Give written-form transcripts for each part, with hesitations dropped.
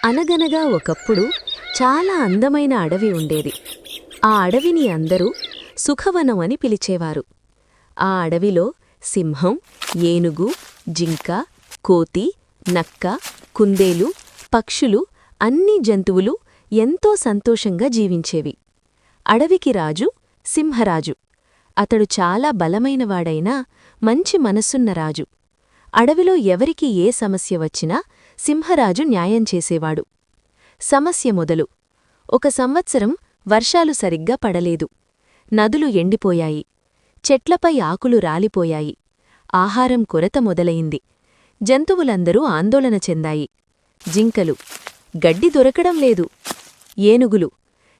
అనగనగా ఒకప్పుడు చాలా అందమైన అడవి ఉండేది. ఆ అడవిని అందరూ సుఖవనం అని పిలిచేవారు. ఆ అడవిలో సింహం, ఏనుగు, జింక, కోతి, నక్క, కుందేలు, పక్షులు అన్ని జంతువులు ఎంతో సంతోషంగా జీవించేవి. అడవికి రాజు సింహరాజు. అతడు చాలా బలమైనవాడైనా మంచి మనసున్న రాజు. అడవిలో ఎవరికి ఏ సమస్య వచ్చినా సింహరాజు న్యాయం చేసేవాడు. సమస్య మొదలు. ఒక సంవత్సరం వర్షాలు సరిగ్గా పడలేదు. నదులు ఎండిపోయాయి. చెట్లపై ఆకులు రాలిపోయాయి. ఆహారం కొరత మొదలయింది. జంతువులందరూ ఆందోళన చెందాయి. జింకలు, గడ్డి దొరకడం లేదు. ఏనుగులు,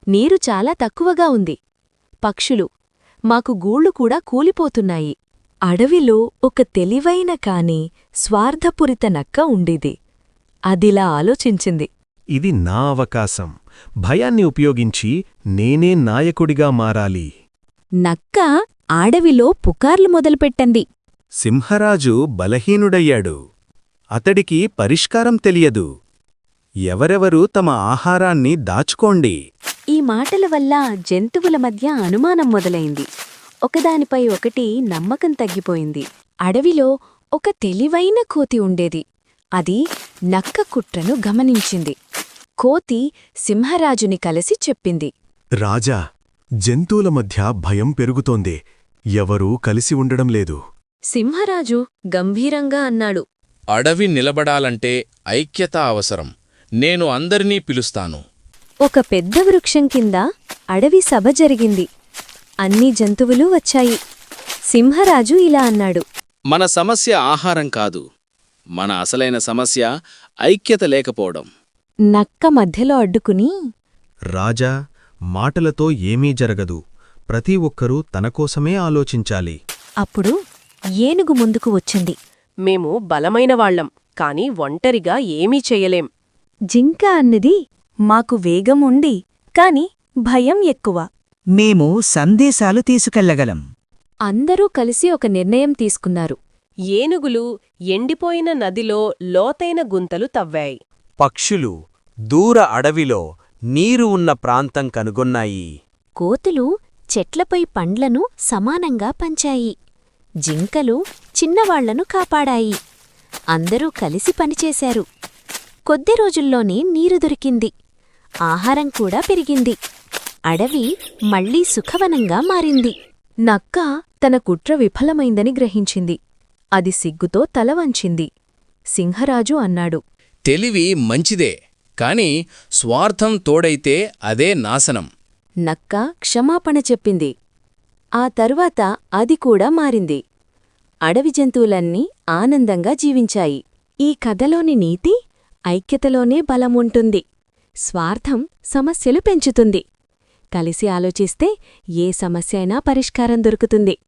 నీరు చాలా తక్కువగా ఉంది. పక్షులు, మాకు గూళ్లు కూడా కూలిపోతున్నాయి. అడవిలో ఒక తెలివైన కాని స్వార్థపూరిత నక్క ఉండేది. అదిలా ఆలోచించింది. ఇది నా అవకాశం. భయాన్ని ఉపయోగించి నేనే నాయకుడిగా మారాలి. నక్క అడవిలో పుకార్లు మొదలుపెట్టింది. సింహరాజు బలహీనుడయ్యాడు. అతడికి పరిష్కారం తెలియదు. ఎవరెవరూ తమ ఆహారాన్ని దాచుకోండి. ఈ మాటల వల్ల జంతువుల మధ్య అనుమానం మొదలైంది. ఒకదానిపై ఒకటి నమ్మకం తగ్గిపోయింది. అడవిలో ఒక తెలివైన కోతి ఉండేది. అది నక్క కుట్రను గమనించింది. కోతి సింహరాజుని కలిసి చెప్పింది. రాజా, జంతువుల మధ్య భయం పెరుగుతోంది. ఎవరూ కలిసి ఉండడం లేదు. సింహరాజు గంభీరంగా అన్నాడు. అడవి నిలబడాలంటే ఐక్యత అవసరం. నేను అందరినీ పిలుస్తాను. ఒక పెద్ద వృక్షం కింద అడవి సభ జరిగింది. అన్ని జంతువులు వచ్చాయి. సింహరాజు ఇలా అన్నాడు. మన సమస్య ఆహారం కాదు. మన అసలైన సమస్య ఐక్యత లేకపోవడం. నక్క మధ్యలో అడ్డుకుని, రాజా, మాటలతో ఏమీ జరగదు. ప్రతి ఒక్కరూ తనకోసమే ఆలోచించాలి. అప్పుడు ఏనుగు ముందుకు వచ్చింది. మేము బలమైనవాళ్లం, కాని ఒంటరిగా ఏమీ చెయ్యలేం. జింక అన్నది, మాకు వేగం ఉంది, కాని భయం ఎక్కువ. మేము సందేశాలు తీసుకెళ్లగలం. అందరూ కలిసి ఒక నిర్ణయం తీసుకున్నారు. ఏనుగులు ఎండిపోయిన నదిలో లోతైన గుంతలు తవ్వాయి. పక్షులు దూర అడవిలో నీరు ఉన్న ప్రాంతం కనుగొన్నాయి. కోతులు చెట్లపై పండ్లను సమానంగా పంచాయి. జింకలు చిన్నవాళ్లను కాపాడాయి. అందరూ కలిసి పనిచేశారు. కొద్ది రోజుల్లోనే నీరు దొరికింది. ఆహారం కూడా పెరిగింది. అడవి మళ్లీ సుఖవనంగా మారింది. నక్క తన కుట్ర విఫలమైందని గ్రహించింది. అది సిగ్గుతో తలవంచింది. సింహరాజు అన్నాడు. తెలివి మంచిదే, కాని స్వార్థం తోడైతే అదే నాశనం. నక్క క్షమాపణ చెప్పింది. ఆ తరువాత అది కూడా మారింది. అడవి జంతువులన్నీ ఆనందంగా జీవించాయి. ఈ కథలోని నీతి ఐక్యతలోనే బలముంటుంది. స్వార్థం సమస్యలు పెంచుతుంది. కలిసి ఆలోచిస్తే ఏ సమస్య అయినా పరిష్కారం దొరుకుతుంది.